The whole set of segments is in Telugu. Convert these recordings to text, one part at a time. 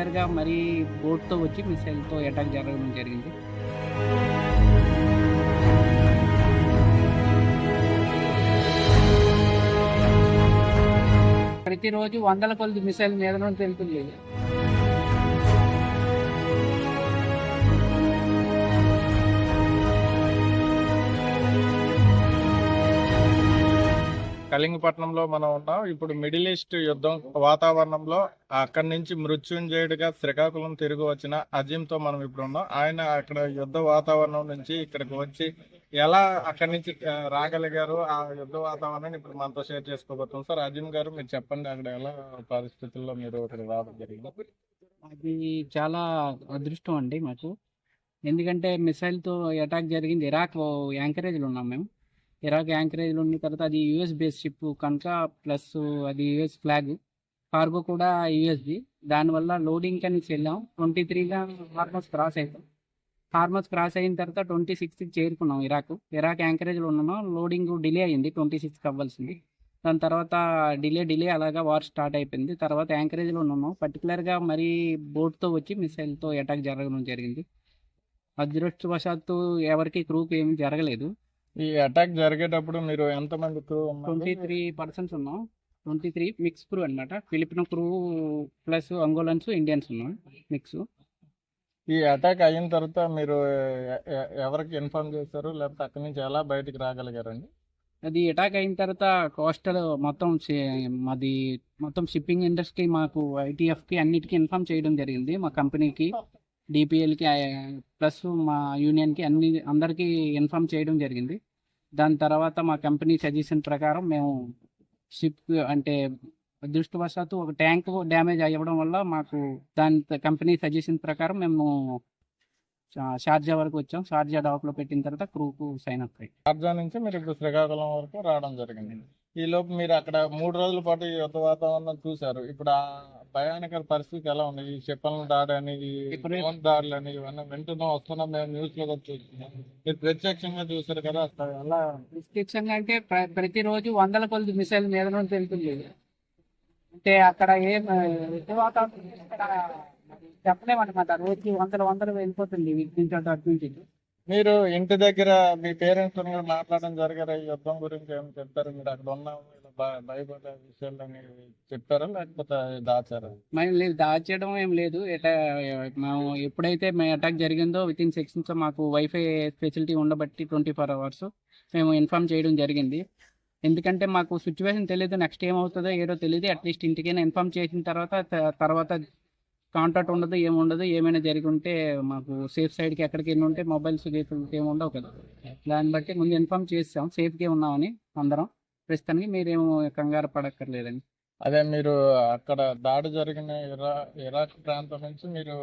పర్టికులర్గా మరీ బోట్తో వచ్చి మిసైల్తో అటాక్ జరగడం జరిగింది. ప్రతిరోజు వందల కొద్ది మిసైల్ మీద నుండి వెళ్తుంది. కళింగపట్నంలో మనం ఉన్నాం. ఇప్పుడు మిడిల్ ఈస్ట్ యుద్ధం వాతావరణంలో అక్కడి నుంచి మృత్యుంజయుడిగా శ్రీకాకుళం తిరిగి వచ్చిన అజీంతో మనం ఇప్పుడు ఉన్నాం. ఆయన అక్కడ యుద్ధ వాతావరణం నుంచి ఇక్కడికి వచ్చి ఎలా అక్కడి నుంచి రాగలిగారు, ఆ యుద్ధ వాతావరణాన్ని ఇప్పుడు మనతో షేర్ చేసుకోబోతున్నాం. సార్ అజీం గారు, మీరు చెప్పండి, అక్కడ ఎలా పరిస్థితుల్లో మీరు ఇక్కడ రావడం జరిగింది? అది చాలా అదృష్టం అండి మాకు. ఎందుకంటే మిసైల్తో అటాక్ జరిగింది. ఇరాక్ యాంకరేజ్లో ఉన్నాం మేము. ఇరాక్ యాంకరేజ్లో ఉన్న తర్వాత అది యూఎస్ బేస్ షిప్ కనుక, ప్లస్ అది యూఎస్ ఫ్లాగ్, కార్గో కూడా యూఎస్ది. దానివల్ల లోడింగ్ అని వెళ్ళాం. 23గా హార్మస్ క్రాస్ అయిపోయాం. హార్మస్ క్రాస్ అయిన తర్వాత 26కి చేరుకున్నాం ఇరాక్ యాంకరేజ్లో ఉన్నాం. లోడింగ్ డిలే అయింది, 26కి అవ్వాల్సింది. దాని తర్వాత డిలే అలాగా వార్ స్టార్ట్ అయిపోయింది. తర్వాత యాంకరేజ్లో ఉన్నాము. పర్టికులర్గా మరీ బోట్తో వచ్చి మిసైల్తో అటాక్ జరగడం జరిగింది. అదృష్టవశాత్తు ఎవరికి క్రూకి ఏమి జరగలేదు. ఈ అటాక్ జరిగేటప్పుడు మీరు ఎంతమంది క్రూ ఉన్నారు? 23 పర్సన్స్ ఉన్నాం. 23 మిక్స్ క్రూ అనమాట. ఫిలిపినో క్రూ ప్లస్ అంగోలన్స్, ఇండియన్స్ ఉన్నాం మిక్స్. ఈ అటాక్ అయిన తర్వాత మీరు ఎవరికి ఇన్ఫార్మ్ చేశారు, లేకపోతే అక్కడి నుంచి ఎలా బయటికి రాగలిగారండి? అది అటాక్ అయిన తర్వాత కోస్టల్ మాది మొత్తం షిప్పింగ్ ఇండస్ట్రీ, మాకు ఐటీఎఫ్కి అన్నిటికీ ఇన్ఫార్మ్ చేయడం జరిగింది. మా కంపెనీకి, డిపిఎల్కి ప్లస్ మా యూనియన్కి అందరికీ ఇన్ఫార్మ్ చేయడం జరిగింది. దాని తర్వాత మా కంపెనీ సజెషన్ ప్రకారం మేము షిప్ అంటే అదృష్టవశాత్తు ఒక ట్యాంక్ డ్యామేజ్ అవ్వడం వల్ల మాకు దాని కంపెనీ సజెషన్ ప్రకారం మేము షార్జా వరకు వచ్చాం. షార్జా డాక్లో పెట్టిన తర్వాత క్రూకు సైన్ అప్ అయ్యి షార్జా నుంచి మీరు ఇప్పుడు శ్రీకాకుళం వరకు రావడం జరిగింది. ఈ లోపు మీరు అక్కడ 3 రోజుల పాటు ఈ యుద్ధ వాతావరణం చూశారు. ఇప్పుడు ఆ భయానక పరిస్థితి ఎలా ఉంది? ఈ చెప్పలను దాడని, ఈ డ్రోన్ దాడులని, ఇవన్నీ వింటున్నాం, వస్తున్నాం, మేము న్యూస్ లో కూడా చూస్తున్నాం. మీరు ప్రత్యక్షంగా చూసారు కదా, అసలు ఎలా? ప్రత్యక్షంగా అంటే ప్రతిరోజు వందల కొద్ది మిసైల్ మీద నుండి వెళ్తుంది. అంటే అక్కడ ఏం చెప్పలేమన్నమాట. రోజుకి వందలు వెళ్ళిపోతుంది ఇటు నుంచి అటు నుంచి. మీరు ఇంటి దగ్గర మీ పేరెంట్స్ మాట్లాడడం జరిగారా? ఈ యుద్ధం గురించి ఏమైనా చెప్తారు? మీరు అక్కడ ఉన్నాము, భయపడే విషయాలు అని చెప్పారా, లేకపోతే దాచారా? మేము లేదు, దాచేయడం ఏం లేదు. మేము ఎప్పుడైతే అటాక్ జరిగిందో వితిన్ సెక్షన్స్ మాకు వైఫై ఫెసిలిటీ ఉండబట్టి 24 hours మేము ఇన్ఫార్మ్ చేయడం జరిగింది. ఎందుకంటే మాకు సిచ్యువేషన్ తెలియదు, నెక్స్ట్ ఏమవుతుందో ఏదో తెలియదు. అట్లీస్ట్ ఇంటికైనా ఇన్ఫార్మ్ చేసిన తర్వాత కాంటాక్ట్ ఉండదు, ఏముండదు. ఏమైనా జరిగి ఉంటే మాకు సేఫ్ సైడ్కి ఎక్కడికి వెళ్ళి ఉంటే మొబైల్స్ ఏమి ఉండవు కదా. దాన్ని బట్టి ముందు ఇన్ఫార్మ్ చేసాం, సేఫ్గా ఉన్నామని అందరం. ప్రస్తుతానికి మీరేమో కంగారు పడక్కర్లేదండి. అదే మీరు అక్కడ దాడి జరిగిన ఇరాక్ ప్రాంతం నుంచి మీరు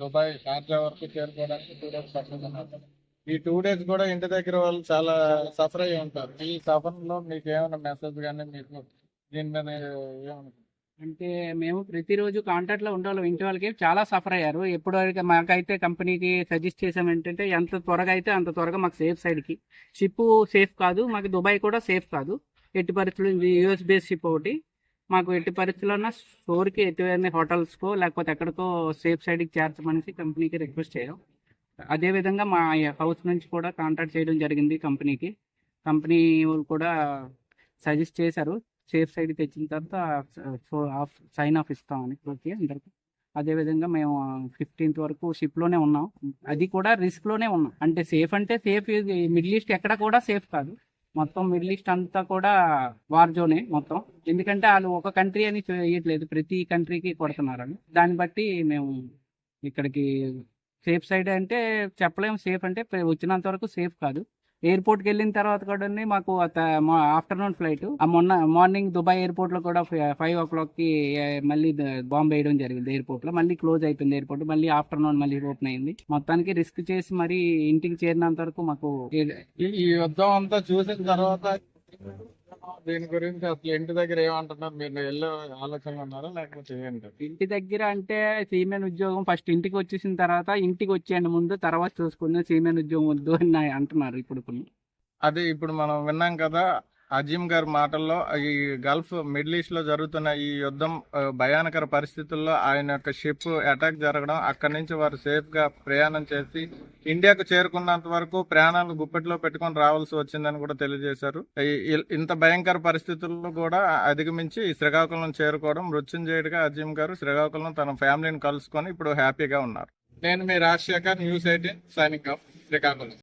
దుబాయ్, షార్జా వరకు చేరుకోవడానికి 2 days పడుతున్నారు. ఈ 2 days కూడా ఇంటి దగ్గర వాళ్ళు చాలా సఫర్ అయ్యి ఉంటారు. ఈ సఫర్లో మీకు ఏమైనా మెసేజ్ కానీ మీకు దీని మీద ఏమన్నా? అంటే మేము ప్రతిరోజు కాంటాక్ట్లో ఉండాలి. ఇంటి వాళ్ళకి చాలా సఫర్ అయ్యారు. ఎప్పటివరకు మాకైతే కంపెనీకి సజెస్ట్ చేసాం ఏంటంటే, ఎంత త్వరగా అయితే అంత త్వరగా మాకు సేఫ్ సైడ్కి. షిప్ సేఫ్ కాదు, మాకు దుబాయ్ కూడా సేఫ్ కాదు. ఎట్టి పరిస్థితులు యూఎస్ బేస్ షిప్ ఒకటి. మాకు ఎట్టి పరిస్థితుల్లో స్టోర్కి, ఎటువంటి హోటల్స్కో లేకపోతే ఎక్కడికో సేఫ్ సైడ్కి చేర్చమనేసి కంపెనీకి రిక్వెస్ట్ చేయాం. అదేవిధంగా మా హౌస్ నుంచి కూడా కాంటాక్ట్ చేయడం జరిగింది కంపెనీకి. కంపెనీ వాళ్ళు కూడా సజెస్ట్ చేశారు, సేఫ్ సైడ్ తెచ్చిన తర్వాత సైన్ ఆఫ్ ఇస్తామని ఓకే అందరికి. అదేవిధంగా మేము 15th వరకు షిప్లోనే ఉన్నాం. అది కూడా రిస్క్లోనే ఉన్నాం. అంటే సేఫ్ మిడిల్ ఈస్ట్ ఎక్కడ కూడా సేఫ్ కాదు. మొత్తం మిడిల్ ఈస్ట్ అంతా కూడా వార్ జోనే మొత్తం. ఎందుకంటే వాళ్ళు ఒక కంట్రీ అని చేయట్లేదు, ప్రతి కంట్రీకి కొడుతున్నారని. దాన్ని బట్టి మేము ఇక్కడికి సేఫ్ సైడ్ అంటే చెప్పలేము. సేఫ్ అంటే వచ్చినంత వరకు సేఫ్ కాదు. ఎయిర్పోర్ట్కి వెళ్ళిన తర్వాత కూడా మాకు ఆఫ్టర్నూన్ ఫ్లైట్. మొన్న మార్నింగ్ దుబాయ్ ఎయిర్పోర్ట్లో కూడా 5 o'clockకి మళ్ళీ బాంబ్ వేయడం జరిగింది ఎయిర్పోర్ట్లో. మళ్ళీ క్లోజ్ అయిపోయింది ఎయిర్పోర్ట్. మళ్ళీ ఆఫ్టర్నూన్ మళ్ళీ ఓపెన్ అయింది. మొత్తానికి రిస్క్ చేసి మరి ఇంటికి చేరినంత వరకు మాకు. ఈ యుద్ధం అంతా చూసిన తర్వాత దీని గురించి అసలు ఇంటి దగ్గర ఏమంటున్నారు? మీరు వెళ్ళే ఆలోచన ఉన్నారా, లేకపోతే ఏంటంటే? ఇంటి దగ్గర అంటే సీమెన్ ఉద్యోగం ఫస్ట్ ఇంటికి వచ్చేసిన తర్వాత, ఇంటికి వచ్చేయండి ముందు, తర్వాత చూసుకుని సీమెన్ ఉద్యోగం వద్దు అని అంటున్నారు ఇప్పుడు. అది ఇప్పుడు మనం విన్నాం కదా, అజీం గారి మాటల్లో ఈ గల్ఫ్ మిడిల్ ఈస్ట్ లో జరుగుతున్న ఈ యుద్ధం భయానకర పరిస్థితుల్లో ఆయన యొక్క షిప్ అటాక్ జరగడం, అక్కడి నుంచి వారు సేఫ్ గా ప్రయాణం చేసి ఇండియాకు చేరుకున్నంత వరకు ప్రాణాలు గుప్పెట్లో పెట్టుకొని రావాల్సి వచ్చిందని కూడా తెలియజేశారు. ఇంత భయంకర పరిస్థితుల్లో కూడా అధిగమించి ఈ శ్రీకాకుళం చేరుకోవడం, మృత్యుంజయుడిగా అజీం గారు శ్రీకాకుళం తన ఫ్యామిలీని కలుసుకొని ఇప్పుడు హ్యాపీగా ఉన్నారు. నేను మీ Rajashekar, news 18 signing off, Srikakulam.